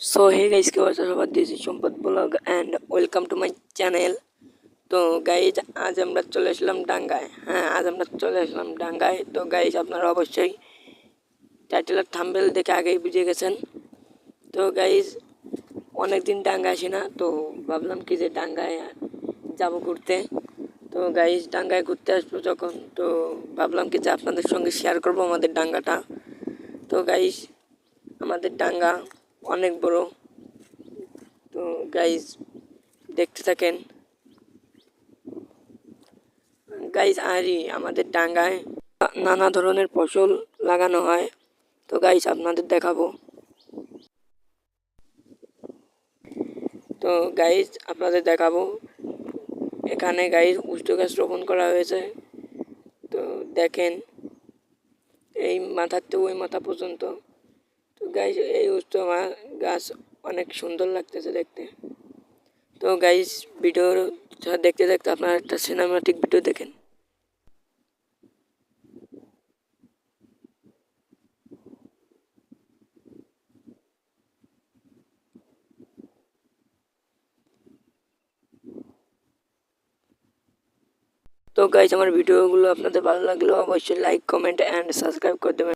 So hey guys, क्या what's up? This is সম্পদ blog and welcome to my channel. তো guys আজ আমরা চলে আসলাম ডাঙ্গায়। তো গাইজ আপনারা অবশ্যই টাইটেল আর থাম্বনেল দেখে আগেই বুঝে গেছেন। তো গাইজ অনেকদিন ডাঙ্গায় আসি না, তো ভাবলাম কি যে ডাঙ্গায় যাব ঘুরতে। তো গাইজ ডাঙ্গায় ঘুরতে আসবো যখন, তো ভাবলাম কি যে আপনাদের সঙ্গে শেয়ার করব আমাদের ডাঙ্গাটা। তো গাইজ আমাদের ডাঙ্গা অনেক বড়। তো গাইজ দেখতে থাকেন। গাইজ আরই আমাদের ডাঙ্গায় নানা ধরনের ফসল লাগানো হয়। তো গাইজ আপনাদের দেখাবো। এখানে গাইজ উষ্ঠ গাছ রোপণ করা হয়েছে। তো দেখেন এই মাথার থেকে ওই মাথা পর্যন্ত। তো গাইজ এই উষ্ঠ গাছ অনেক সুন্দর লাগতেছে দেখতে। তো গাইজ ভিডিও দেখতে দেখতে আপনারা একটা সিনেমাটিক ভিডিও দেখেন। তো গাইজ আমার ভিডিওগুলো আপনাদের ভালো লাগলে অবশ্যই লাইক, কমেন্ট অ্যান্ড সাবস্ক্রাইব করে দেবেন।